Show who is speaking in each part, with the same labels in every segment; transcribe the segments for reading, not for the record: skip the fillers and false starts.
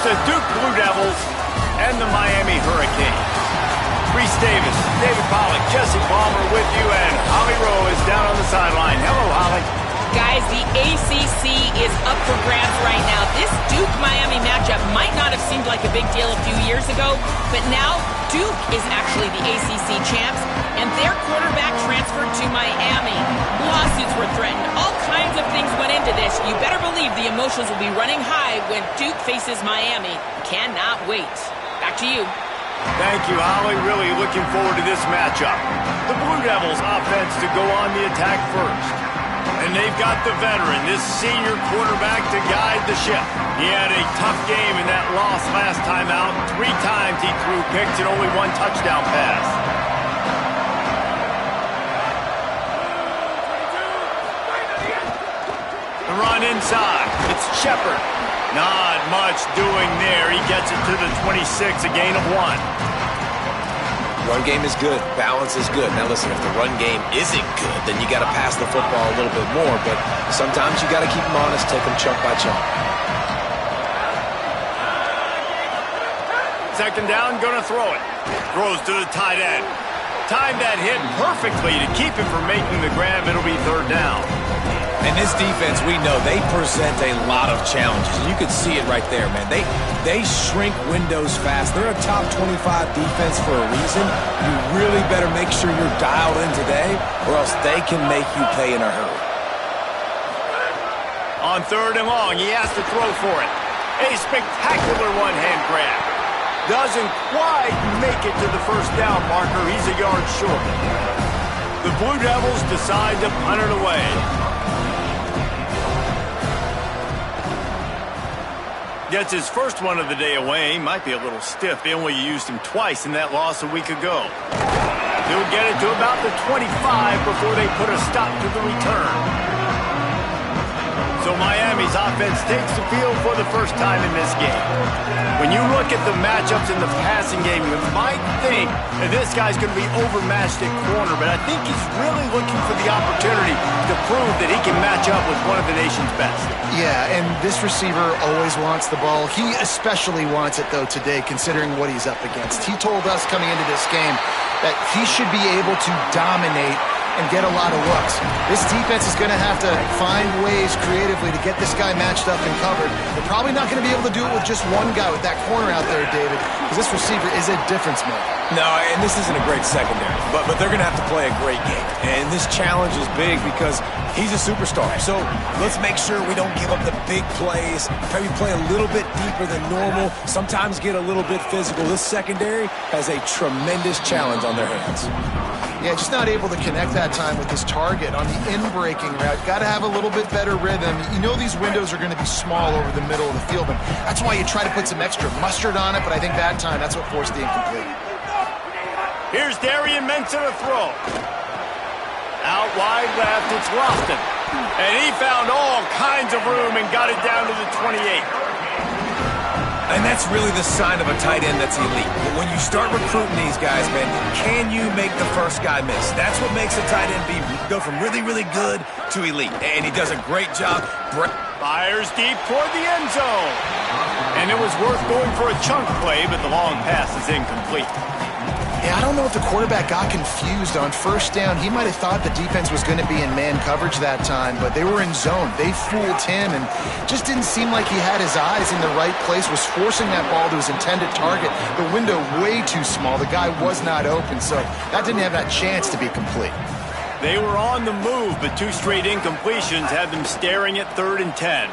Speaker 1: the Duke Blue Devils and the Miami Hurricanes. Reese Davis, David Pollack, Jesse Palmer with you, and Holly Rowe is down on the sideline. Hello, Holly.
Speaker 2: Guys, the ACC is up for grabs right now. This Duke-Miami matchup might not have seemed like a big deal a few years ago, but now Duke is actually the ACC champs, and their quarterback transferred to Miami. Lawsuits were threatened. All kinds of things went into this. You better believe the emotions will be running high when Duke faces Miami. Cannot wait. Back to you.
Speaker 1: Thank you, Holly. Really looking forward to this matchup. The Blue Devils offense to go on the attack first. And they've got the veteran, this senior quarterback, to guide the ship. He had a tough game in that loss last time out. 3 times he threw picks and only 1 touchdown pass. The run inside. It's Shepard. Not much doing there. He gets it to the 26, a gain of 1.
Speaker 3: Run game is good. Balance is good. Now listen, if the run game isn't good, then you got to pass the football a little bit more. But sometimes you got to keep them honest, take them chunk by chunk.
Speaker 1: Second down, gonna throw it. Throws to the tight end. Timed that hit perfectly to keep him from making the grab. It'll be 3rd down.
Speaker 3: And this defense, we know, they present a lot of challenges. You can see it right there, man. They shrink windows fast. They're a top 25 defense for a reason. You really better make sure you're dialed in today, or else they can make you pay in a hurry.
Speaker 1: On 3rd and long, he has to throw for it. A spectacular one-hand grab. Doesn't quite make it to the 1st down marker. He's a yard short. The Blue Devils decide to punt it away. Gets his first one of the day away. Might be a little stiff. They only used him twice in that loss a week ago. He'll get it to about the 25 before they put a stop to the return. So Miami's offense takes the field for the first time in this game. When you look at the matchups in the passing game, you might think that this guy's going to be overmatched at corner, but I think he's really looking for the opportunity to prove that he can match up with one of the nation's best.
Speaker 4: Yeah, and this receiver always wants the ball. He especially wants it, though, today, considering what he's up against. He told us coming into this game that he should be able to dominate and get a lot of looks. This defense is going to have to find ways creatively to get this guy matched up and covered. They're probably not going to be able to do it with just one guy with that corner out there, David, because this receiver is a difference maker.
Speaker 3: No, and this isn't a great secondary, but they're going to have to play a great game. And this challenge is big because he's a superstar. So let's make sure we don't give up the big plays, maybe play a little bit deeper than normal, sometimes get a little bit physical. This secondary has a tremendous challenge on their hands.
Speaker 4: Yeah, just not able to connect that time with his target on the in-breaking route. Got to have a little bit better rhythm. You know these windows are going to be small over the middle of the field, and that's why you try to put some extra mustard on it, but I think that time, that's what forced the incomplete.
Speaker 1: Here's Darian Mensah to throw. Out wide left, it's Lofton. And he found all kinds of room and got it down to the 28.
Speaker 3: And that's really the sign of a tight end that's elite. But when you start recruiting these guys, man, can you make the first guy miss? That's what makes a tight end go from really, really good to elite. And he does a great job.
Speaker 1: Fires deep toward the end zone. And it was worth going for a chunk play, but the long pass is incomplete.
Speaker 4: Yeah, I don't know if the quarterback got confused on 1st down. He might have thought the defense was going to be in man coverage that time, but they were in zone. They fooled him and just didn't seem like he had his eyes in the right place, was forcing that ball to his intended target. The window way too small. The guy was not open, so that didn't have that chance to be complete.
Speaker 1: They were on the move, but 2 straight incompletions had them staring at 3rd and 10.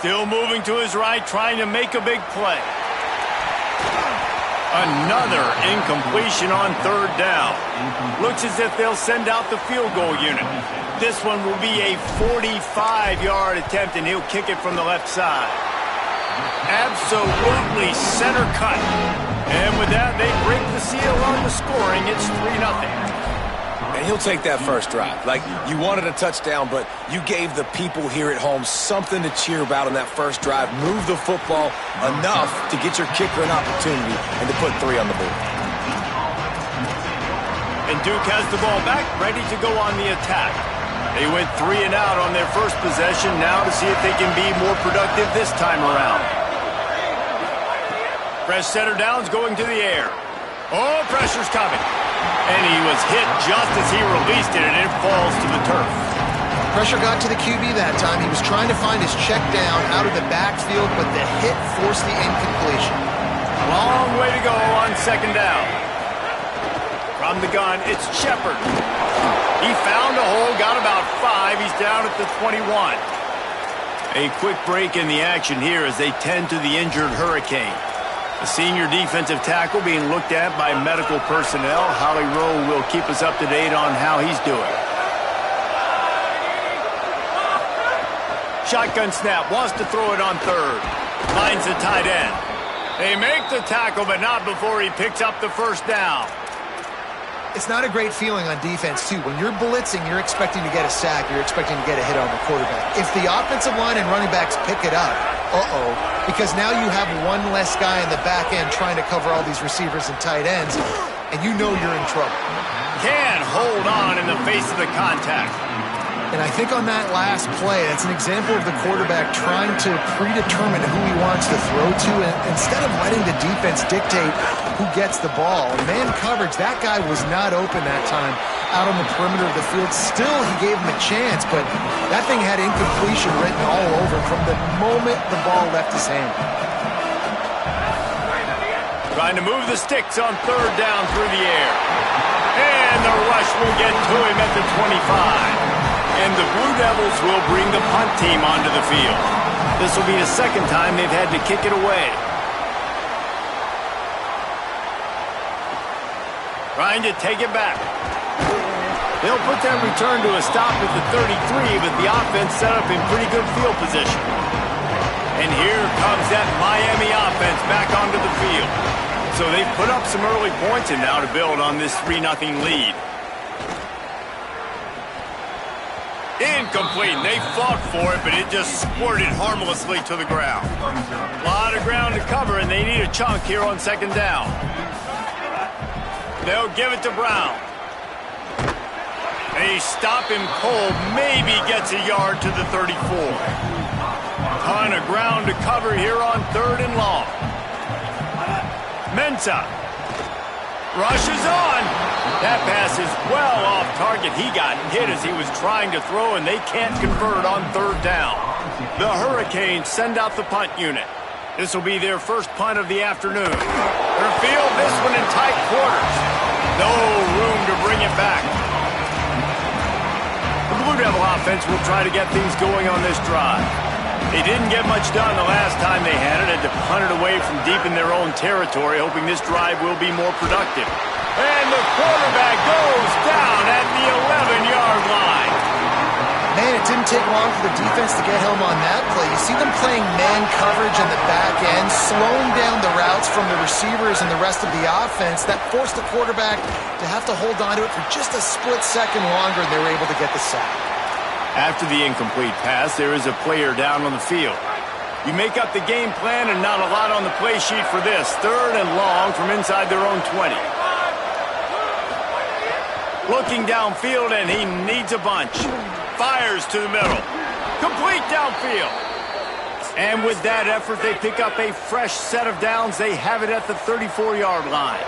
Speaker 1: Still moving to his right, trying to make a big play. Another incompletion on 3rd down. Looks as if they'll send out the field goal unit. This one will be a 45-yard attempt, and he'll kick it from the left side. Absolutely center cut. And with that, they break the seal on the scoring. It's 3-0.
Speaker 3: And he'll take that first drive. Like, you wanted a touchdown, but you gave the people here at home something to cheer about on that first drive. Move the football enough to get your kicker an opportunity and to put 3 on the board. And
Speaker 1: Duke has the ball back, ready to go on the attack. They went 3 and out on their first possession, now to see if they can be more productive this time around. Fresh center downs going to the air. Oh, pressure's coming. And he was hit just as he released it, and it falls to the turf.
Speaker 4: Pressure got to the QB that time. He was trying to find his check down out of the backfield, but the hit forced the incompletion.
Speaker 1: Long way to go on second down. From the gun, it's Shepard. He found a hole, got about 5. He's down at the 21. A quick break in the action here as they tend to the injured Hurricane. The senior defensive tackle being looked at by medical personnel. Holly Rowe will keep us up to date on how he's doing. Shotgun snap, wants to throw it on third. Finds the tight end. They make the tackle, but not before he picks up the first down.
Speaker 4: It's not a great feeling on defense, too. When you're blitzing, you're expecting to get a sack. You're expecting to get a hit on the quarterback. If the offensive line and running backs pick it up, because now you have one less guy in the back end trying to cover all these receivers and tight ends, and you know you're in trouble.
Speaker 1: Can hold on in the face of the contact.
Speaker 4: And I think on that last play, that's an example of the quarterback trying to predetermine who he wants to throw to, and instead of letting the defense dictate who gets the ball. Man coverage, that guy was not open that time out on the perimeter of the field. Still, he gave him a chance, but that thing had incompletion written all over from the moment the ball left his hand.
Speaker 1: Trying to move the sticks on third down through the air. And the rush will get to him at the 25. And the Blue Devils will bring the punt team onto the field. This will be the second time they've had to kick it away. Trying to take it back. They'll put that return to a stop at the 33, but the offense set up in pretty good field position. And here comes that Miami offense back onto the field. So they've put up some early points and now to build on this 3-0 lead. Incomplete. They fought for it, but it just squirted harmlessly to the ground. A lot of ground to cover, and they need a chunk here on second down. They'll give it to Brown. They stop him cold. Maybe gets a yard to the 34. Ton of ground to cover here on third and long. Mensah rushes on. That pass is well off target. He got hit as he was trying to throw, and they can't convert on third down. The Hurricanes send out the punt unit. This will be their first punt of the afternoon. They'll field this one in tight quarters. No room to bring it back. The Blue Devil offense will try to get things going on this drive. They didn't get much done the last time they had it, had to punt it away from deep in their own territory, hoping this drive will be more productive. And the quarterback goes down at the 11-yard line.
Speaker 4: Man, it didn't take long for the defense to get home on that play. You see them playing man coverage in the back end, slowing down the routes from the receivers and the rest of the offense. That forced the quarterback to have to hold on to it for just a split second longer, and they were able to get the sack.
Speaker 1: After the incomplete pass, there is a player down on the field. You make up the game plan and not a lot on the play sheet for this. Third and long from inside their own 20. Looking downfield, and he needs a bunch. Fires to the middle. Complete downfield. And with that effort, they pick up a fresh set of downs. They have it at the 34-yard line.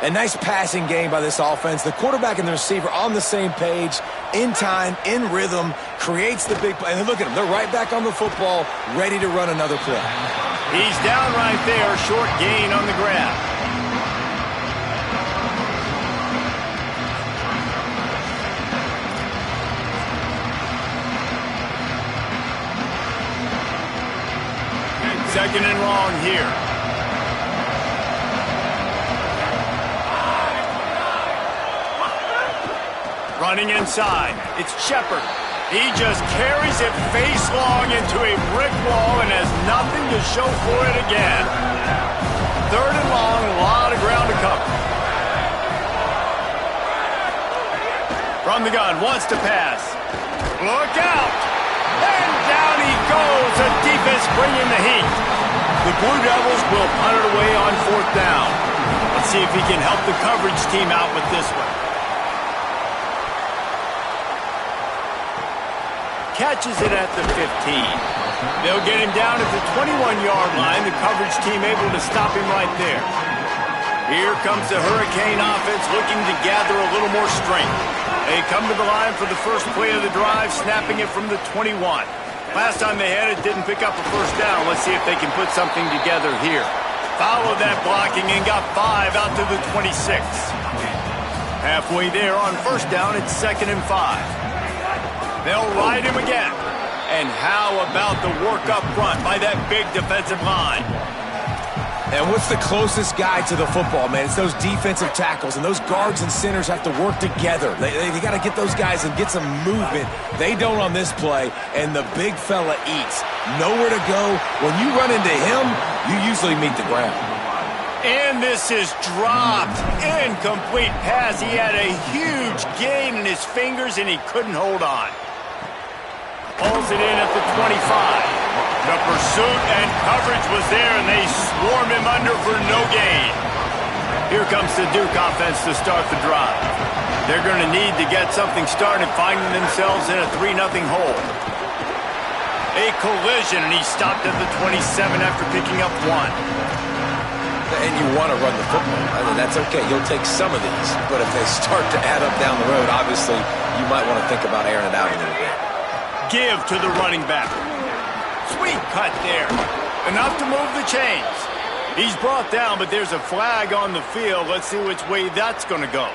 Speaker 3: A nice passing game by this offense. The quarterback and the receiver on the same page, in time, in rhythm, creates the big play. And look at them. They're right back on the football, ready to run another play.
Speaker 1: He's down right there. Short gain on the grab. Second and long here. Running inside, it's Shepard. He just carries it face long into a brick wall and has nothing to show for it again. Third and long, a lot of ground to cover. From the gun, wants to pass. Look out! And down he goes. The defense bringing the heat. The Blue Devils will punt it away on fourth down. Let's see if he can help the coverage team out with this one. catches it at the 15. They'll get him down at the 21-yard line. The coverage team able to stop him right there. Here comes the Hurricane offense looking to gather a little more strength. They come to the line for the first play of the drive, snapping it from the 21. Last time they had it, didn't pick up a first down. Let's see if they can put something together here. Followed that blocking and got 5 out to the 26. Halfway there on first down, it's 2nd and 5. They'll ride him again. And how about the work up front by that big defensive line?
Speaker 3: And what's the closest guy to the football, man? It's those defensive tackles, and those guards and centers have to work together. They got to get those guys and get some movement. They don't on this play, and the big fella eats. Nowhere to go. When you run into him, you usually meet the ground.
Speaker 1: And this is dropped. Incomplete pass. He had a huge gain in his fingers, and he couldn't hold on. Pulls it in at the 25. The pursuit and coverage was there, and they swarm him under for no gain. Here comes the Duke offense to start the drive. They're going to need to get something started, finding themselves in a 3-0 hole. A collision, and he stopped at the 27 after picking up 1.
Speaker 3: And you want to run the football. I mean, that's okay. You'll take some of these. But if they start to add up down the road, obviously, you might want to think about airing it out a little bit.
Speaker 1: Give to the running back. Sweet cut there. Enough to move the chains. He's brought down, but there's a flag on the field. Let's see which way that's going to go.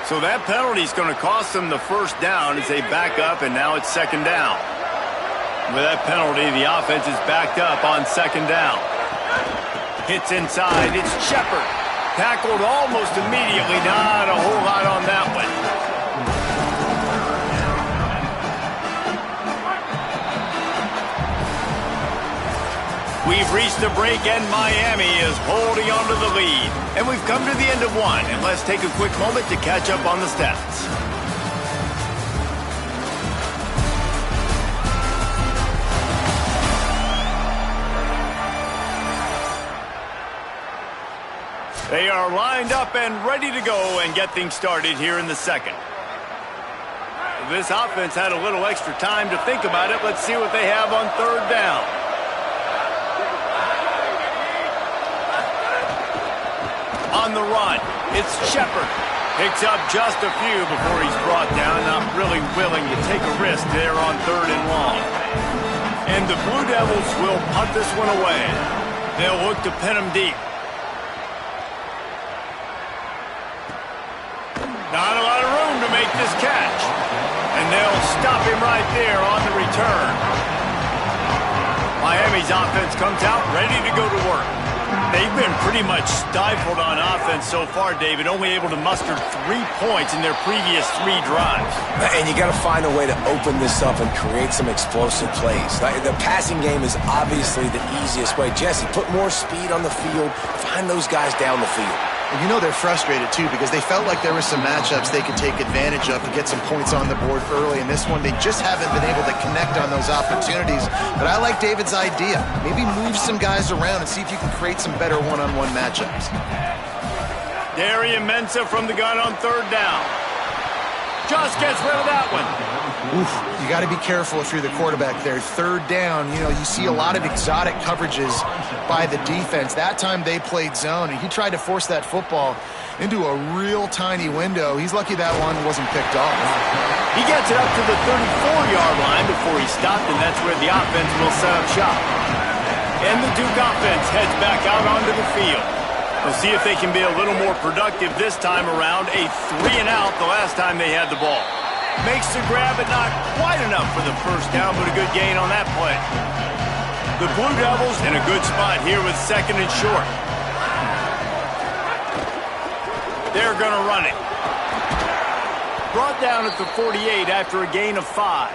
Speaker 1: So that penalty is going to cost them the first down as they back up, and now it's 2nd down. With that penalty, the offense is backed up on 2nd down. Hits inside. It's Shepard. Tackled almost immediately. Not a whole lot on that one. We've reached the break, and Miami is holding on to the lead. And we've come to the end of one. And let's take a quick moment to catch up on the stats. They are lined up and ready to go and get things started here in the second. This offense had a little extra time to think about it. Let's see what they have on 3rd down. On the run, it's Shepard. Picks up just a few before he's brought down. Not really willing to take a risk there on 3rd and long. And the Blue Devils will punt this one away. They'll look to pin him deep. Not a lot of room to make this catch. And they'll stop him right there on the return. Miami's offense comes out ready to go to work. They've been pretty much stifled on offense so far, David, only able to muster 3 points in their previous 3 drives.
Speaker 3: And you got to find a way to open this up and create some explosive plays. The passing game is obviously the easiest way. Jesse, put more speed on the field, find those guys down the field.
Speaker 4: And you know they're frustrated, too, because they felt like there were some matchups they could take advantage of to get some points on the board early. In this one, they just haven't been able to connect on those opportunities. But I like David's idea. Maybe move some guys around and see if you can create some better one-on-one matchups.
Speaker 1: Darian Mensah from the gun on 3rd down. Just gets rid of that one.
Speaker 4: Oof, you got to be careful if you're the quarterback there. 3rd down, you know, you see a lot of exotic coverages by the defense. That time they played zone, and he tried to force that football into a real tiny window. He's lucky that one wasn't picked off.
Speaker 1: He gets it up to the 34-yard line before he stopped, and that's where the offense will set up shop. And the Duke offense heads back out onto the field. We'll see if they can be a little more productive this time around. A 3-and-out the last time they had the ball. Makes the grab, but not quite enough for the first down, but a good gain on that play. The Blue Devils in a good spot here with 2nd and short. They're going to run it. Brought down at the 48 after a gain of 5.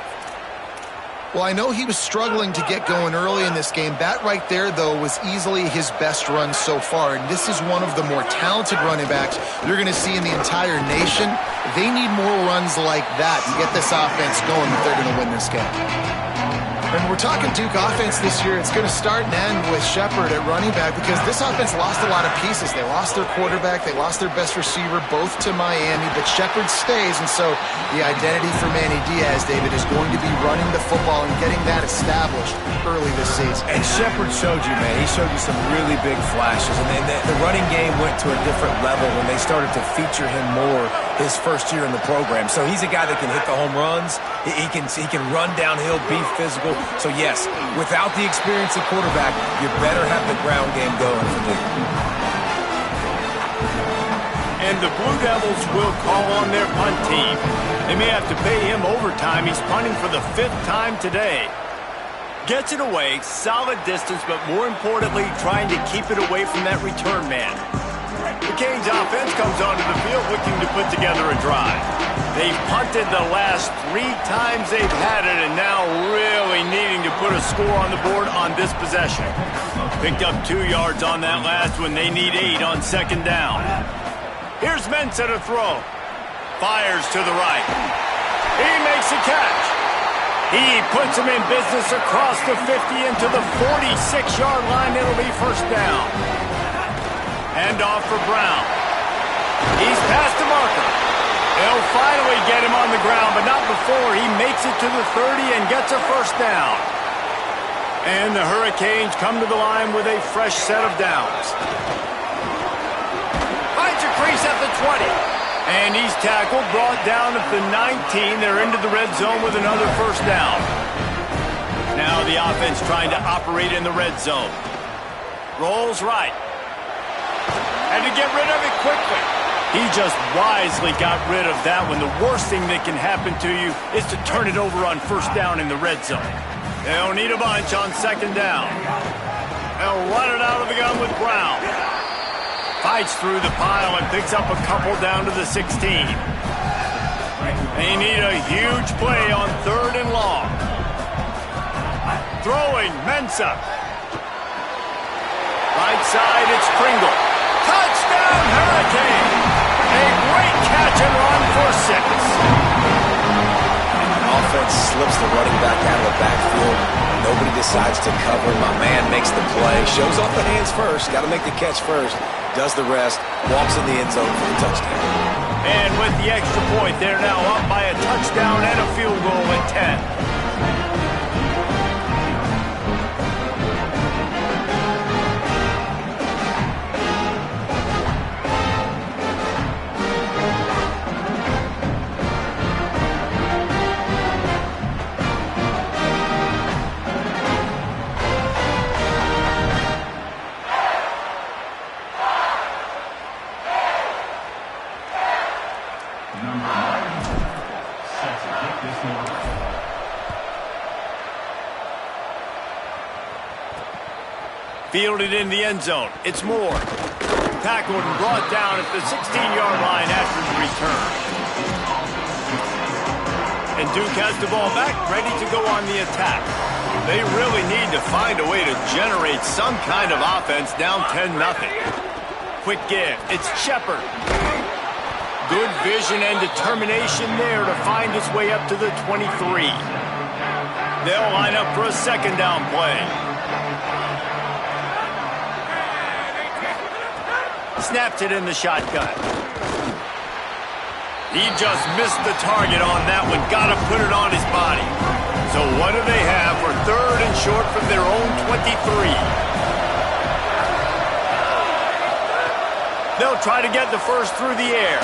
Speaker 4: Well, I know he was struggling to get going early in this game. That right there, though, was easily his best run so far. And this is one of the more talented running backs you're going to see in the entire nation. They need more runs like that to get this offense going if they're going to win this game. And we're talking Duke offense this year. It's going to start and end with Shepard at running back because this offense lost a lot of pieces. They lost their quarterback. They lost their best receiver, both to Miami. But Shepard stays, and so the identity for Manny Diaz, David, is going to be running the football and getting that established early this season.
Speaker 3: And Shepard showed you, man. He showed you some really big flashes. And then the running game went to a different level when they started to feature him more his first year in the program. So he's a guy that can hit the home runs. He can run downhill, be physical. So, yes, without the experience at quarterback, you better have the ground game going for Duke.
Speaker 1: And the Blue Devils will call on their punt team. They may have to pay him overtime. He's punting for the 5th time today. Gets it away, solid distance, but more importantly, trying to keep it away from that return man. The Canes offense comes onto the field looking to put together a drive. They've punted the last 3 times they've had it, and now really needing to put a score on the board on this possession. Picked up 2 yards on that last one. They need 8 on 2nd down. Here's Mensah to throw. Fires to the right. He makes a catch. He puts him in business across the 50 into the 46-yard line. It'll be 1st down. Hand off for Brown. He's past the marker. They'll finally get him on the ground, but not before he makes it to the 30 and gets a 1st down. And the Hurricanes come to the line with a fresh set of downs. Finds a crease at the 20. And he's tackled, brought down at the 19. They're into the red zone with another 1st down. Now the offense trying to operate in the red zone. Rolls right. And to get rid of it quickly. He just wisely got rid of that one. The worst thing that can happen to you is to turn it over on 1st down in the red zone. They'll need a bunch on 2nd down. They'll run it out of the gun with Brown. Fights through the pile and picks up a couple down to the 16. They need a huge play on 3rd and long. Throwing, Mensah. Right side, it's Pringle. Touchdown, Hurricane! A great catch and run for 6.
Speaker 3: Offense slips the running back out of the backfield. Nobody decides to cover. My man makes the play. Shows off the hands first. Got to make the catch first. Does the rest. Walks in the end zone for the touchdown.
Speaker 1: And with the extra point, they're now up by a touchdown and a field goal at 10. Fielded in the end zone. It's Moore. Tackled and brought down at the 16-yard line after the return. And Duke has the ball back, ready to go on the attack. They really need to find a way to generate some kind of offense down 10-0. Quick give. It's Shepard. Good vision and determination there to find his way up to the 23. They'll line up for a 2nd down play. Snaps it in the shotgun. He just missed the target on that one. Got to put it on his body. So what do they have for 3rd and short from their own 23? They'll try to get the first through the air.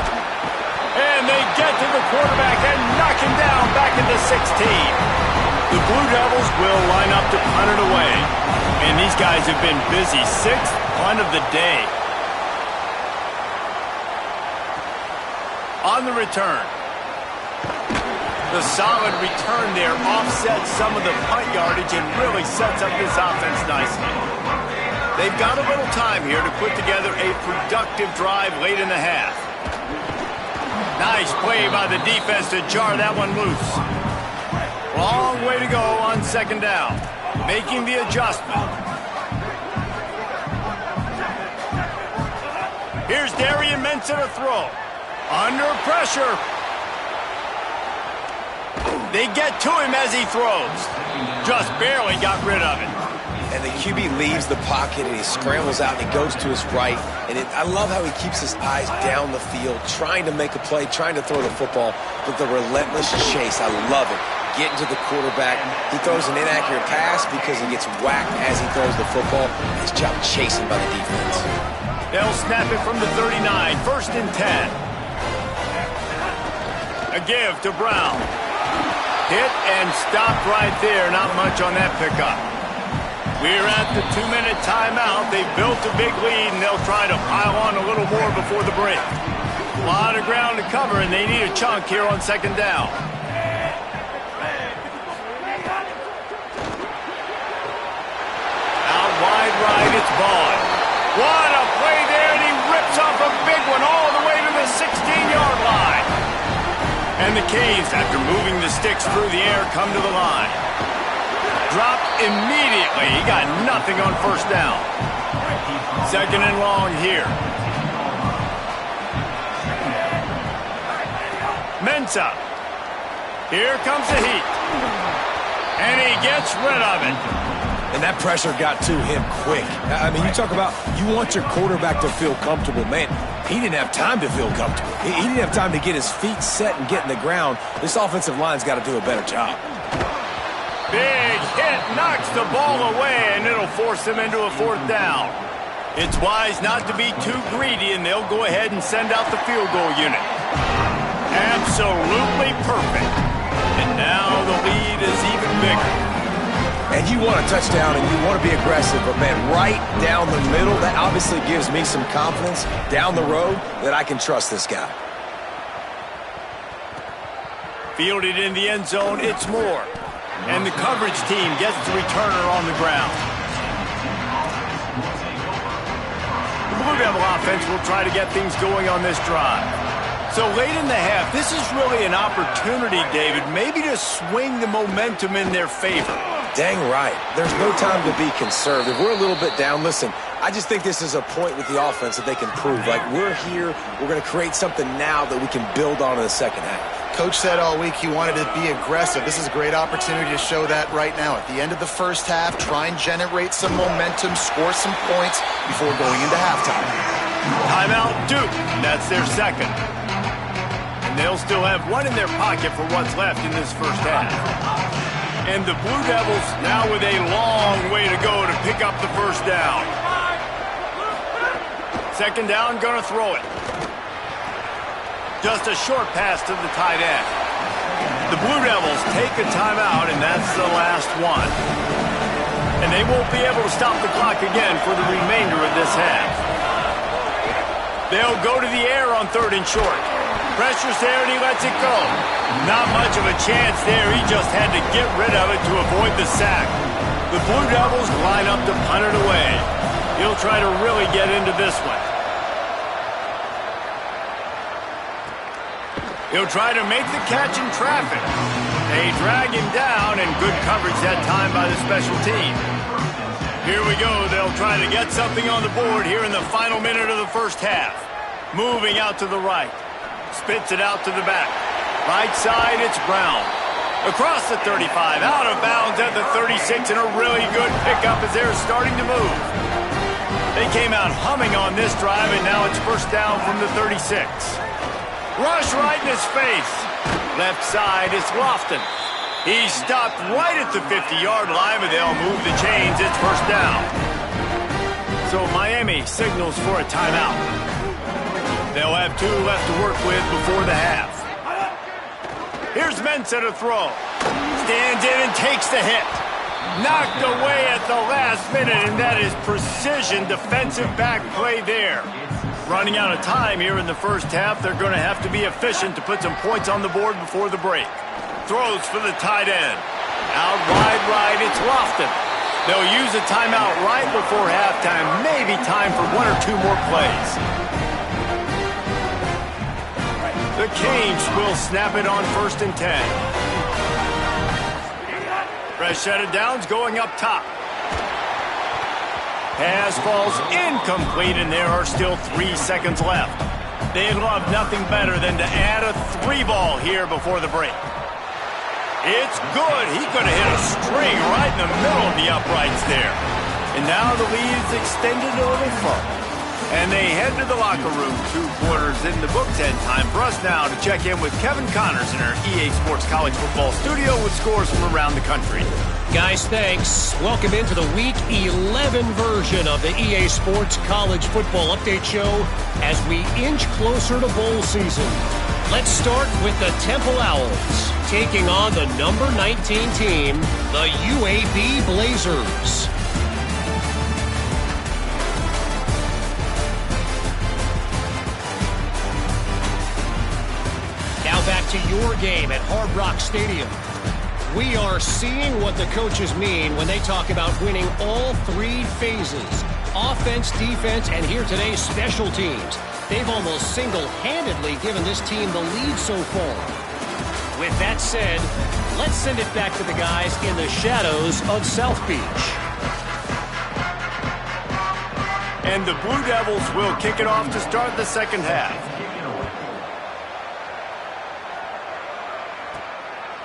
Speaker 1: And they get to the quarterback and knock him down back into 16. The Blue Devils will line up to punt it away. And these guys have been busy. 6th punt of the day. On the return. The solid return there offsets some of the punt yardage and really sets up this offense nicely. They've got a little time here to put together a productive drive late in the half. Nice play by the defense to jar that one loose. Long way to go on 2nd down. Making the adjustment. Here's Darian Mensah to throw. Under pressure. They get to him as he throws. Just barely got rid of it.
Speaker 3: And the QB leaves the pocket and he scrambles out and he goes to his right. And I love how he keeps his eyes down the field, trying to make a play, trying to throw the football, but the relentless chase, I love it. Getting to the quarterback. He throws an inaccurate pass because he gets whacked as he throws the football. His job chasing by the defense.
Speaker 1: They'll snap it from the 39, 1st and 10. A give to Brown. Hit and stopped right there. Not much on that pickup. We're at the 2-minute timeout. They've built a big lead, and they'll try to pile on a little more before the break. A lot of ground to cover, and they need a chunk here on 2nd down. Out wide right, it's Vaughn. What a play there, and he rips off a big one all the way to the 16-yard line. And the Canes, after moving the sticks through the air, come to the line. Dropped immediately. He got nothing on 1st down. 2nd and long here. Mensah. Here comes the heat. And he gets rid of it.
Speaker 3: And that pressure got to him quick. I mean, you talk about you want your quarterback to feel comfortable. Man, he didn't have time to feel comfortable. He didn't have time to get his feet set and get in the ground. This offensive line's got to do a better job.
Speaker 1: Big hit, knocks the ball away, and it'll force them into a 4th down. It's wise not to be too greedy, and they'll go ahead and send out the field goal unit. Absolutely perfect. And now the lead is even bigger.
Speaker 3: And you want a touchdown, and you want to be aggressive, but, man, right down the middle, that obviously gives me some confidence down the road that I can trust this guy.
Speaker 1: Fielded in the end zone, it's Moore. And the coverage team gets the returner on the ground. The Blue Devil offense will try to get things going on this drive. So late in the half, this is really an opportunity, David, maybe to swing the momentum in their favor.
Speaker 3: Dang right. There's no time to be conservative. We're a little bit down. Listen, I just think this is a point with the offense that they can prove. Like, we're here, we're going to create something now that we can build on in the second half.
Speaker 4: Coach said all week he wanted to be aggressive. This is a great opportunity to show that right now. At the end of the first half, try and generate some momentum, score some points before going into halftime.
Speaker 1: Timeout, Duke. That's their 2nd. And they'll still have one in their pocket for what's left in this first half. And the Blue Devils now with a long way to go to pick up the 1st down. 2nd down, gonna throw it. Just a short pass to the tight end. The Blue Devils take a timeout, and that's the last one. And they won't be able to stop the clock again for the remainder of this half. They'll go to the air on 3rd and short. Pressure's there, and he lets it go. Not much of a chance there. He just had to get rid of it to avoid the sack. The Blue Devils line up to punt it away. He'll try to really get into this one. He'll try to make the catch in traffic. They drag him down, and good coverage that time by the special team. Here we go. They'll try to get something on the board here in the final minute of the first half. Moving out to the right. Spits it out to the back. Right side, it's Brown. Across the 35, out of bounds at the 36, and a really good pickup as they're starting to move. They came out humming on this drive, and now it's 1st down from the 36. Rush right in his face. Left side, it's Lofton. He's stopped right at the 50-yard line, but they'll move the chains. It's 1st down. So Miami signals for a timeout. They'll have 2 left to work with before the half. Here's Mensah to throw. Stands in and takes the hit. Knocked away at the last minute, and that is precision defensive back play there. Running out of time here in the first half. They're going to have to be efficient to put some points on the board before the break. Throws for the tight end. Out wide right, it's Lofton. They'll use a timeout right before halftime. Maybe time for 1 or 2 more plays. The Canes will snap it on 1st and 10. Fresh set of downs going up top. Pass falls incomplete, and there are still 3 seconds left. They'd love nothing better than to add a 3 ball here before the break. It's good. He could have hit a string right in the middle of the uprights there. And now the lead's extended a little further. And they head to the locker room, 2 quarters in the books, and time for us now to check in with Kevin Connors in our EA Sports College Football studio with scores from around the country.
Speaker 5: Guys, thanks. Welcome into the Week 11 version of the EA Sports College Football Update Show as we inch closer to bowl season. Let's start with the Temple Owls, taking on the number 19 team, the UAB Blazers. Now back to your game at Hard Rock Stadium. We are seeing what the coaches mean when they talk about winning all 3 phases. Offense, defense, and here today, special teams. They've almost single-handedly given this team the lead so far. With that said, let's send it back to the guys in the shadows of South Beach.
Speaker 1: And the Blue Devils will kick it off to start the second half.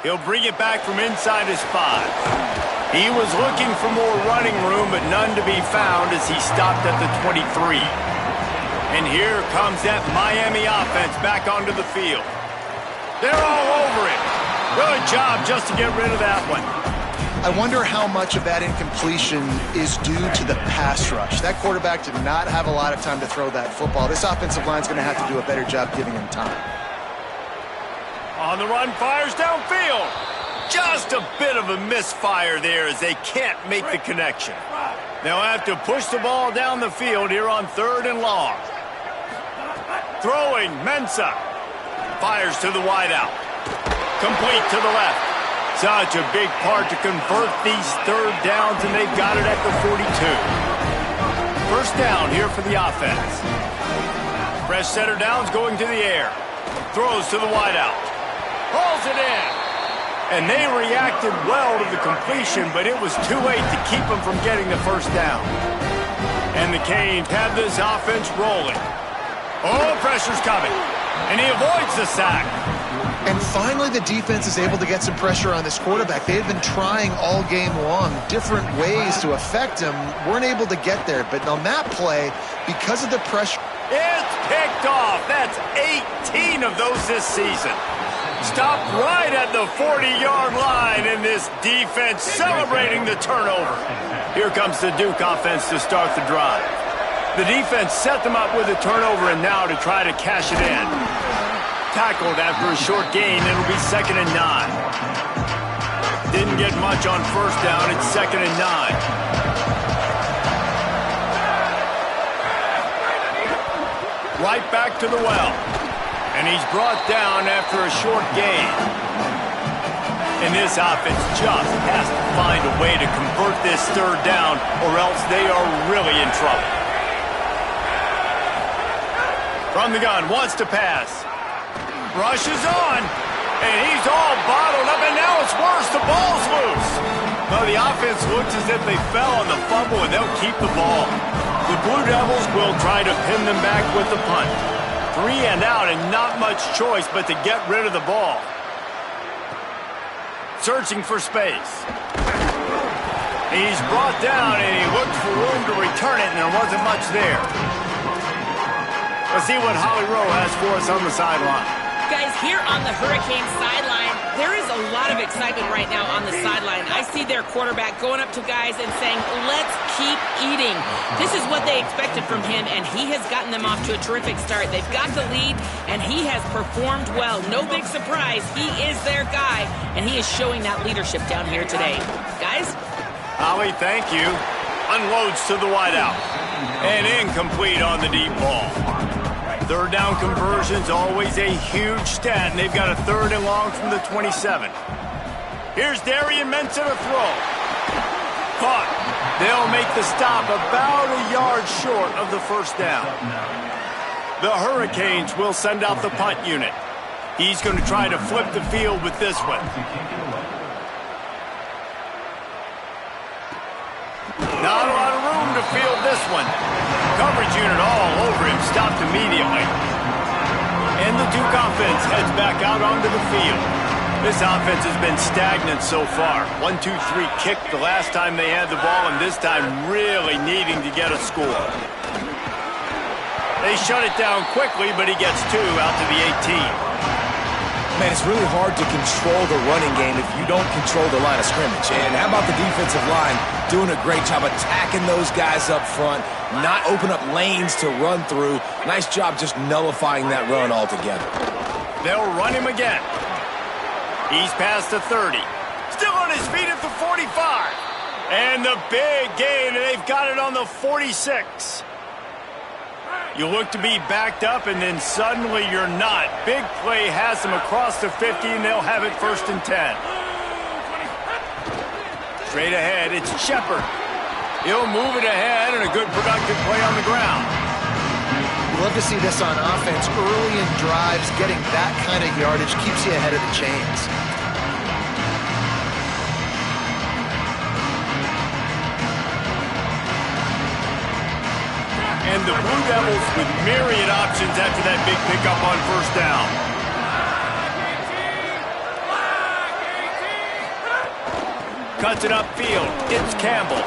Speaker 1: He'll bring it back from inside his 5. He was looking for more running room, but none to be found as he stopped at the 23. And here comes that Miami offense back onto the field. They're all over it. Good job just to get rid of that one.
Speaker 4: I wonder how much of that incompletion is due to the pass rush. That quarterback did not have a lot of time to throw that football. This offensive line is going to have to do a better job giving him time.
Speaker 1: On the run, fires downfield. Just a bit of a misfire there as they can't make the connection. They'll have to push the ball down the field here on 3rd and long. Throwing, Mensah. Fires to the wideout. Complete to the left. Such a big part to convert these 3rd downs, and they've got it at the 42. First down here for the offense. Fresh setter downs going to the air. Throws to the wideout. Hauls it in. And they reacted well to the completion, but it was too late to keep them from getting the first down. And the Canes have this offense rolling. Oh, pressure's coming. And he avoids the sack.
Speaker 4: And finally, the defense is able to get some pressure on this quarterback. They had been trying all game long different ways to affect him. Weren't able to get there. But on that play, because of the pressure...
Speaker 1: It's picked off. That's 18 of those this season. Stopped right at the 40-yard line, and this defense celebrating the turnover. Here comes the Duke offense to start the drive. The defense set them up with a turnover, and now to try to cash it in. Tackled after a short gain, it'll be 2nd and 9. Didn't get much on first down, it's 2nd and 9. Right back to the well. And he's brought down after a short gain. And this offense just has to find a way to convert this 3rd down, or else they are really in trouble. From the gun, wants to pass. Rushes on. And he's all bottled up, and now it's worse. The ball's loose. Well, the offense looks as if they fell on the fumble, and they'll keep the ball. The Blue Devils will try to pin them back with the punt. 3 and out, and not much choice but to get rid of the ball. Searching for space. He's brought down, and he looked for room to return it, and there wasn't much there. Let's see what Holly Rowe has for us on the sideline.
Speaker 2: Guys, here on the Hurricane sideline, there is a lot of excitement right now on the sideline. I see their quarterback going up to guys and saying, let's keep eating. This is what they expected from him, and he has gotten them off to a terrific start. They've got the lead, and he has performed well. No big surprise. He is their guy, and he is showing that leadership down here today. Guys?
Speaker 1: Holly, thank you. Unloads to the wideout. And incomplete on the deep ball. 3rd down conversion's always a huge stat, and they've got a 3rd and long from the 27. Here's Darian Mensah to throw. Caught. They'll make the stop about a yard short of the first down. The Hurricanes will send out the punt unit. He's going to try to flip the field with this one. Not a lot of room to field this one. Coverage unit all over him, stopped immediately. And the Duke offense heads back out onto the field. This offense has been stagnant so far. 1-2-3 kick the last time they had the ball, and this time really needing to get a score. They shut it down quickly, but he gets 2 out to the 18.
Speaker 3: Man, it's really hard to control the running game if you don't control the line of scrimmage. And how about the defensive line doing a great job attacking those guys up front, not open up lanes to run through. Nice job just nullifying that run altogether.
Speaker 1: They'll run him again. He's past the 30. Still on his feet at the 45. And the big gain, and they've got it on the 46. You look to be backed up, and then suddenly you're not. Big play has them across the 50, and they'll have it 1st and 10. Straight ahead, it's Shepard. He'll move it ahead, and a good productive play on the ground.
Speaker 4: Love to see this on offense. Early in drives, getting that kind of yardage keeps you ahead of the chains.
Speaker 1: And the Blue Devils with myriad options after that big pickup on 1st down. Cuts it upfield. It's Campbell.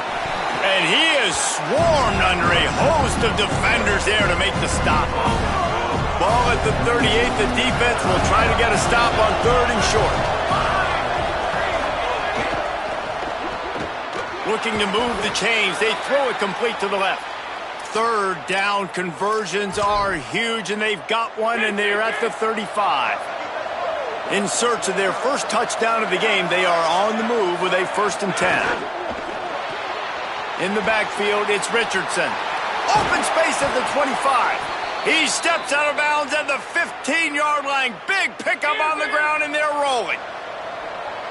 Speaker 1: And he is swarmed under a host of defenders there to make the stop. Ball at the 38. The defense will try to get a stop on 3rd and short. Looking to move the chains. They throw it complete to the left. 3rd down conversions are huge, and they've got one, and they're at the 35. In search of their first touchdown of the game, they are on the move with a 1st and 10. In the backfield, it's Richardson. Open space at the 25. He steps out of bounds at the 15-yard line. Big pickup on the ground, and they're rolling.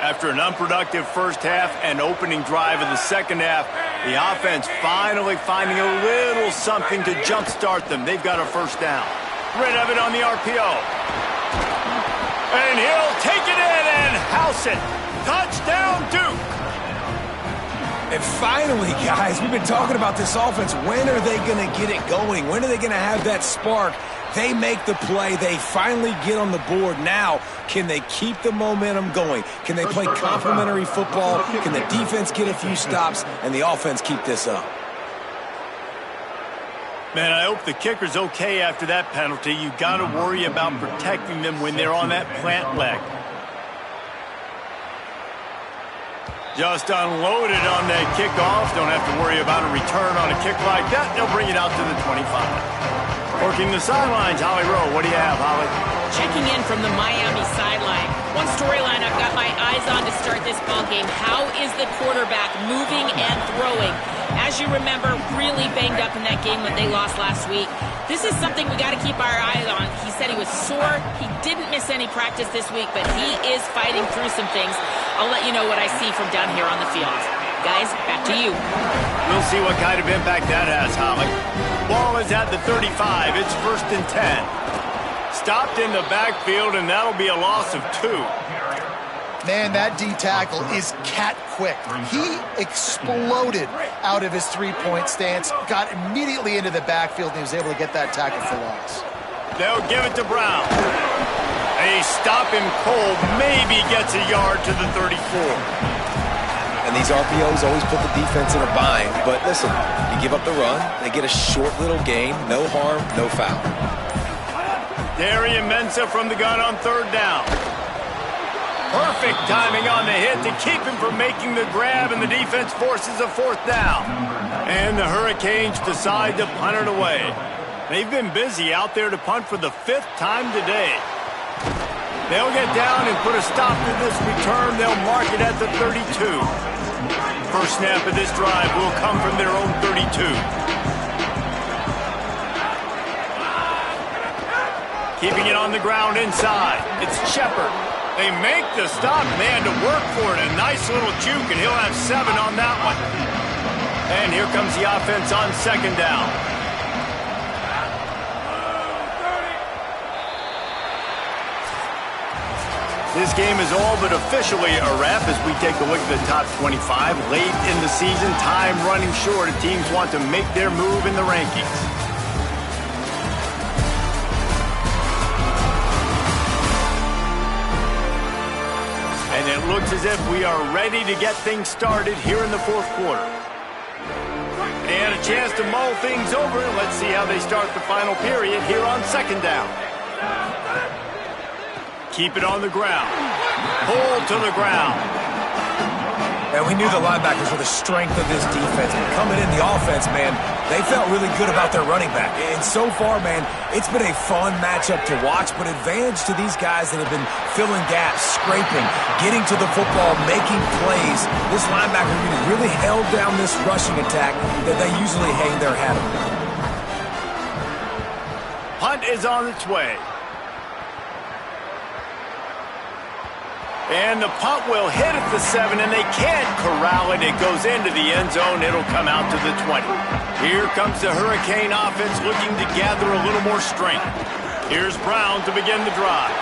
Speaker 1: After an unproductive first half and opening drive of the second half, the offense finally finding a little something to jumpstart them. They've got a 1st down. Rid of it on the RPO. And he'll take it in and house it. Touchdown, Duke.
Speaker 3: And finally, guys, we've been talking about this offense. When are they going to get it going? When are they going to have that spark? They make the play. They finally get on the board. Now, can they keep the momentum going? Can they play complementary football? Can the defense get a few stops and the offense keep this up?
Speaker 1: Man, I hope the kicker's okay after that penalty. You got to worry about protecting them when they're on that plant leg. Just unloaded on that kickoff. Don't have to worry about a return on a kick like that. They'll bring it out to the 25. Working the sidelines, Holly Rowe. What do you have, Holly?
Speaker 2: Checking in from the Miami sideline. One storyline I've got my eyes on to start this ball game. How is the quarterback moving and throwing? As you remember, really banged up in that game that they lost last week. This is something we got to keep our eyes on. He said he was sore. He didn't miss any practice this week, but he is fighting through some things. I'll let you know what I see from down here on the field. Guys, back to you.
Speaker 1: We'll see what kind of impact that has, Holly. Ball is at the 35. It's 1st and 10. Stopped in the backfield, and that'll be a loss of 2.
Speaker 4: Man, that D tackle is cat quick. He exploded out of his three-point stance, got immediately into the backfield, and he was able to get that tackle for loss.
Speaker 1: They'll give it to Brown. They stop him cold, maybe gets a yard to the 34.
Speaker 3: And these RPOs always put the defense in a bind. But listen, you give up the run, they get a short little gain, no harm, no foul.
Speaker 1: Darian Mensah from the gun on 3rd down. Perfect timing on the hit to keep him from making the grab, and the defense forces a 4th down. And the Hurricanes decide to punt it away. They've been busy out there to punt for the 5th time today. They'll get down and put a stop to this return. They'll mark it at the 32. First snap of this drive will come from their own 32. Keeping it on the ground inside. It's Shepard. They make the stop, and they had to work for it. A nice little juke, and he'll have 7 on that one. And here comes the offense on 2nd down. This game is all but officially a wrap as we take a look at the top 25. Late in the season, time running short, and teams want to make their move in the rankings. looks as if we are ready to get things started here in the fourth quarter. And a chance to mull things over. Let's see how they start the final period here on second down. Keep it on the ground. Pull to the ground.
Speaker 3: And we knew the linebackers were the strength of this defense. And coming in the offense, man, they felt really good about their running back. And so far, man, it's been a fun matchup to watch, but advantage to these guys that have been filling gaps, scraping, getting to the football, making plays. This linebacker really held down this rushing attack that they usually hang their hat on.
Speaker 1: Punt is on its way. And the punt will hit at the 7, and they can't corral it. It goes into the end zone. It'll come out to the 20. Here comes the Hurricane offense looking to gather a little more strength. Here's Brown to begin the drive.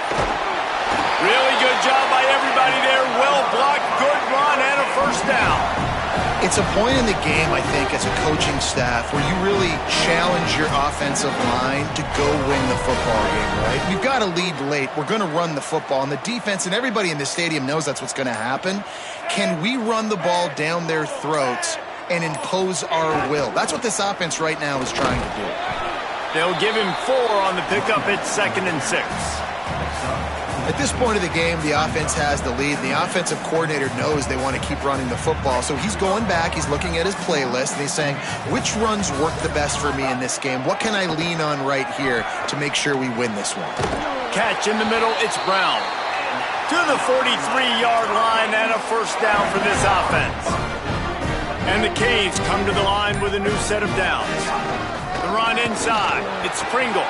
Speaker 1: Really good job by everybody there. Well blocked, good run, and a first down.
Speaker 4: It's a point in the game, I think, as a coaching staff where you really challenge your offensive line to go win the football game, right? We've got to lead late. We're going to run the football. And the defense and everybody in the stadium knows that's what's going to happen. Can we run the ball down their throats and impose our will? That's what this offense right now is trying to do.
Speaker 1: They'll give him 4 on the pickup. It's 2nd and 6.
Speaker 4: At this point of the game, the offense has the lead. The offensive coordinator knows they want to keep running the football. So he's going back, he's looking at his playlist, and he's saying, which runs work the best for me in this game? What can I lean on right here to make sure we win this one?
Speaker 1: Catch in the middle, it's Brown. To the 43-yard line and a first down for this offense. And the Canes come to the line with a new set of downs. The run inside, it's Pringle.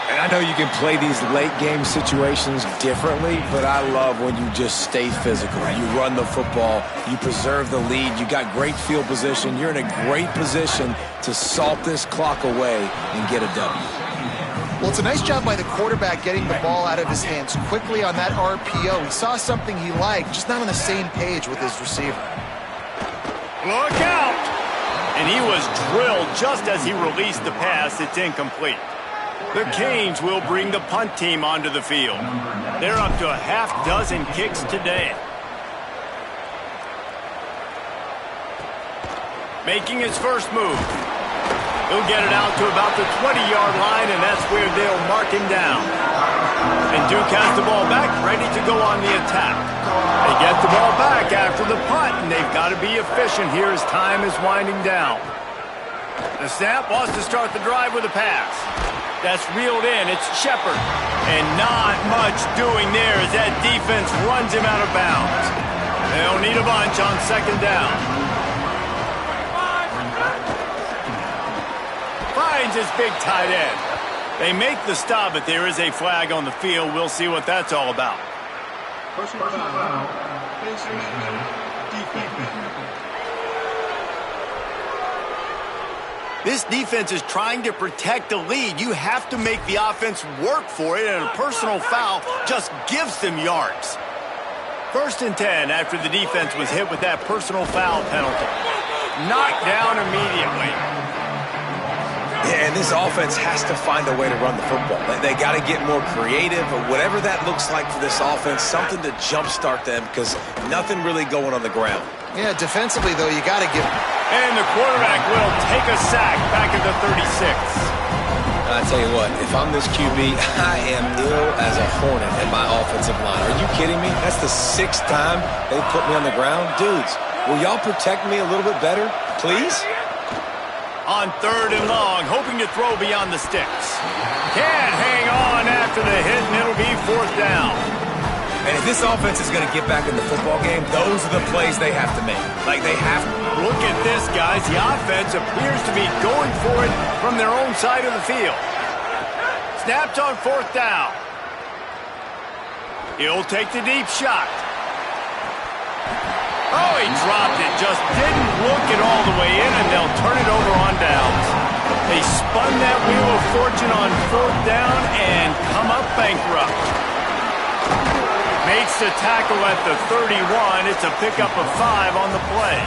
Speaker 3: And I know you can play these late-game situations differently, but I love when you just stay physical. You run the football, you preserve the lead, you got great field position, you're in a great position to salt this clock away and get a W.
Speaker 4: Well, it's a nice job by the quarterback getting the ball out of his hands quickly on that RPO. He saw something he liked, just not on the same page with his receiver.
Speaker 1: Look out! And he was drilled just as he released the pass. It's incomplete. The Canes will bring the punt team onto the field. They're up to a half-dozen kicks today. Making his first move. He'll get it out to about the 20-yard line, and that's where they'll mark him down. And Duke has the ball back, ready to go on the attack. They get the ball back after the punt, and they've got to be efficient here as time is winding down. The snap wants to start the drive with a pass. That's reeled in. It's Shepard. And not much doing there as that defense runs him out of bounds. They'll need a bunch on second down. Finds his big tight end. They make the stop, but there is a flag on the field. We'll see what that's all about. This defense is trying to protect the lead. You have to make the offense work for it, and a personal foul just gives them yards. 1st and 10 after the defense was hit with that personal foul penalty. Knocked down immediately.
Speaker 3: Yeah, and this offense has to find a way to run the football. They got to get more creative, or whatever that looks like for this offense, something to jumpstart them, because nothing really going on the ground.
Speaker 4: Yeah, defensively, though, you got to give...
Speaker 1: And the quarterback will take a sack back at the 36.
Speaker 3: I tell you what, if I'm this QB, I am ill as a hornet at my offensive line. Are you kidding me? That's the 6th time they put me on the ground. Dudes, will y'all protect me a little bit better, please?
Speaker 1: On 3rd and long, hoping to throw beyond the sticks. Can't hang on after the hit, and it'll be 4th down.
Speaker 3: And if this offense is going to get back in the football game, those are the plays they have to make. Like, they have to.
Speaker 1: Look at this, guys. The offense appears to be going for it from their own side of the field. Snapped on 4th down. He'll take the deep shot. Oh, he dropped it. Just didn't look it all the way in, and they'll turn it over on downs. They spun that wheel of fortune on 4th down and come up bankrupt. Makes the tackle at the 31. It's a pickup of 5 on the play.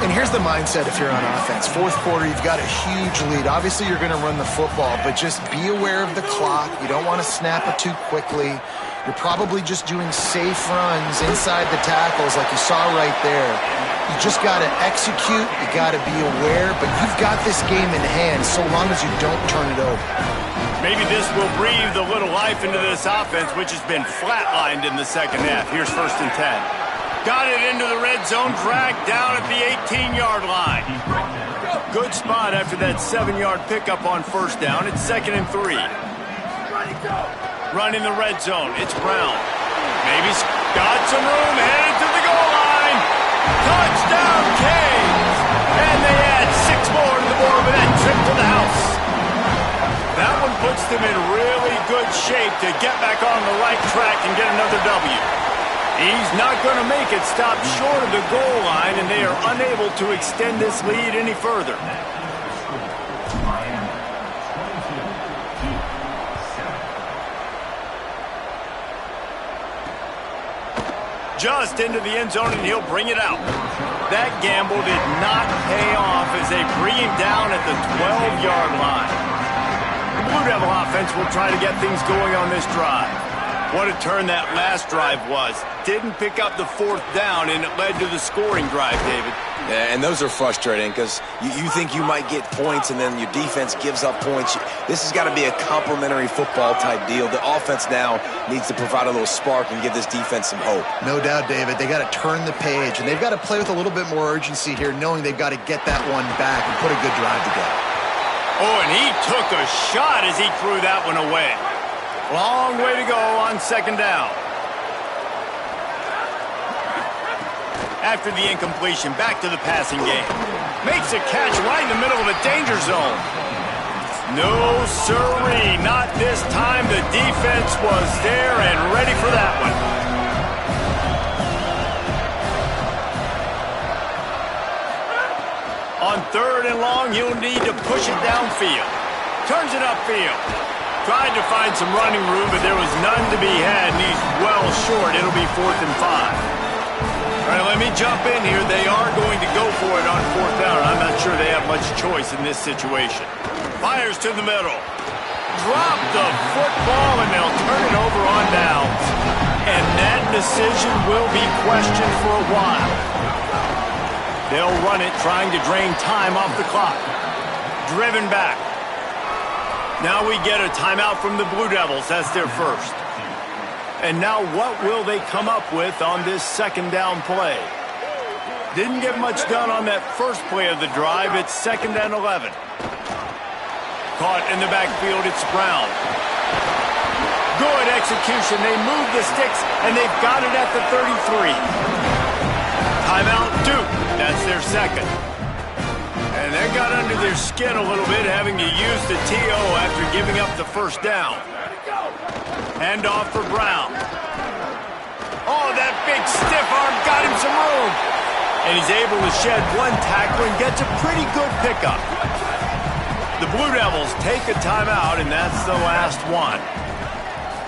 Speaker 4: And here's the mindset if you're on offense. 4th quarter, you've got a huge lead. Obviously, you're going to run the football, but just be aware of the clock. You don't want to snap it too quickly. You're probably just doing safe runs inside the tackles like you saw right there. You just got to execute, you got to be aware, but you've got this game in hand so long as you don't turn it over.
Speaker 1: Maybe this will breathe a little life into this offense, which has been flatlined in the second half. Here's 1st and 10. Got it into the red zone, dragged down at the 18-yard line. Good spot after that 7-yard pickup on 1st down. It's 2nd and 3. Running the red zone. It's Brown. Maybe got some room, headed to the goal line. Touchdown, Canes! And they add 6 more to the board with that trip to the house. That one puts them in really good shape to get back on the right track and get another W. He's not going to make it stop short of the goal line, and they are unable to extend this lead any further. Just into the end zone, and he'll bring it out. That gamble did not pay off as they bring him down at the 12-yard line. The Blue Devil offense will try to get things going on this drive. What a turn that last drive was. Didn't pick up the 4th down, and it led to the scoring drive, David.
Speaker 3: Yeah, and those are frustrating because you think you might get points and then your defense gives up points. This has got to be a complementary football type deal. The offense now needs to provide a little spark and give this defense some hope.
Speaker 4: No doubt, David. They got to turn the page, and they've got to play with a little bit more urgency here, knowing they've got to get that one back and put a good drive together.
Speaker 1: Oh, and he took a shot as he threw that one away. Long way to go on 2nd down. After the incompletion, back to the passing game. Makes a catch right in the middle of a danger zone. No sirree, not this time. The defense was there and ready for that one. On 3rd and long, he'll need to push it downfield. Turns it upfield. Tried to find some running room, but there was none to be had, and he's well short. It'll be 4th and 5. All right, let me jump in here. They are going to go for it on 4th down. I'm not sure they have much choice in this situation. Fires to the middle. Drop the football, and they'll turn it over on downs. And that decision will be questioned for a while. They'll run it, trying to drain time off the clock. Driven back. Now we get a timeout from the Blue Devils. That's their first. And now what will they come up with on this 2nd down play? Didn't get much done on that first play of the drive. It's 2nd and 11. Caught in the backfield, it's Brown. Good execution. They move the sticks, and they've got it at the 33. Timeout, Duke. That's their second. And they got under their skin a little bit, having to use the TO after giving up the 1st down. Hand off for Brown. Oh, that big stiff arm got him some room. And he's able to shed one tackle and gets a pretty good pickup. The Blue Devils take a timeout, and that's the last one.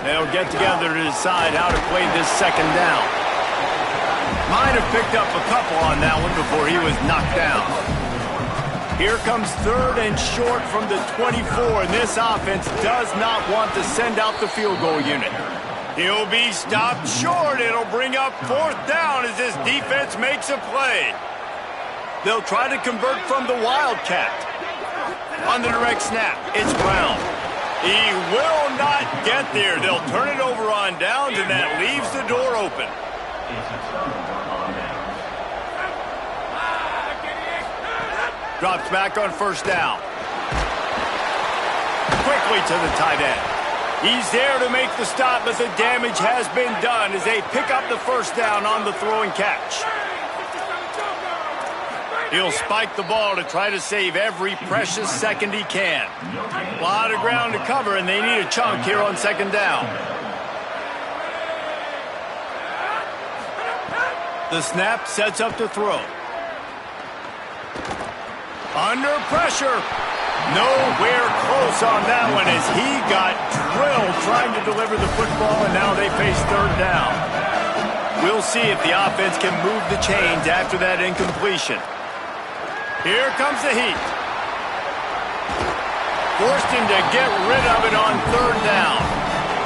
Speaker 1: They'll get together to decide how to play this 2nd down. Might have picked up a couple on that one before he was knocked down. Here comes 3rd and short from the 24, and this offense does not want to send out the field goal unit. He'll be stopped short. It'll bring up 4th down as this defense makes a play. They'll try to convert from the Wildcat. On the direct snap, it's Brown. He will not get there. They'll turn it over on downs, and that leaves the door open. Drops back on 1st down. Quickly to the tight end. He's there to make the stop, but the damage has been done as they pick up the 1st down on the throwing catch. He'll spike the ball to try to save every precious second he can. A lot of ground to cover, and they need a chunk here on 2nd down. The snap sets up to throw. Under pressure. Nowhere close on that one as he got drilled trying to deliver the football, and now they face 3rd down. We'll see if the offense can move the chains after that incompletion. Here comes the heat. Forced him to get rid of it on 3rd down.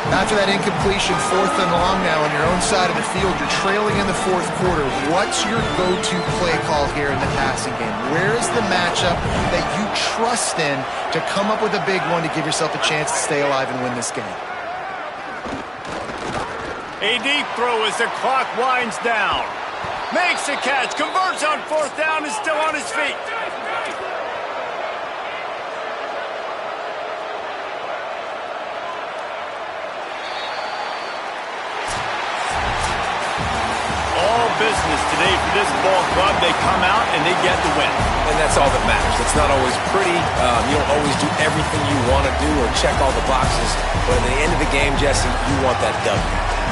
Speaker 4: After that incompletion, 4th and long now on your own side of the field, you're trailing in the 4th quarter. What's your go-to play call here in the passing game? Where is the matchup that you trust in to come up with a big one to give yourself a chance to stay alive and win this game?
Speaker 1: A deep throw as the clock winds down. Makes a catch, converts on 4th down, is still on his feet. All business today for this ball club. They come out and they get the win.
Speaker 3: And that's all that matters. It's not always pretty. You don't always do everything you want to do or check all the boxes. But at the end of the game, Jesse, you want that W.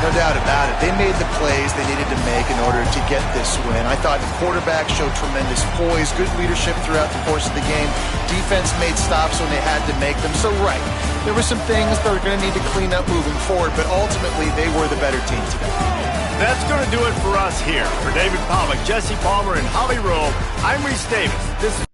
Speaker 4: No doubt about it. They made the plays they needed to make in order to get this win. I thought the quarterback showed tremendous poise, good leadership throughout the course of the game. Defense made stops when they had to make them. So, right, there were some things they're going to need to clean up moving forward, but ultimately they were the better team today.
Speaker 1: That's going to do it for us here. For David Pollack, Jesse Palmer, and Holly Rowe, I'm Reese Davis. This is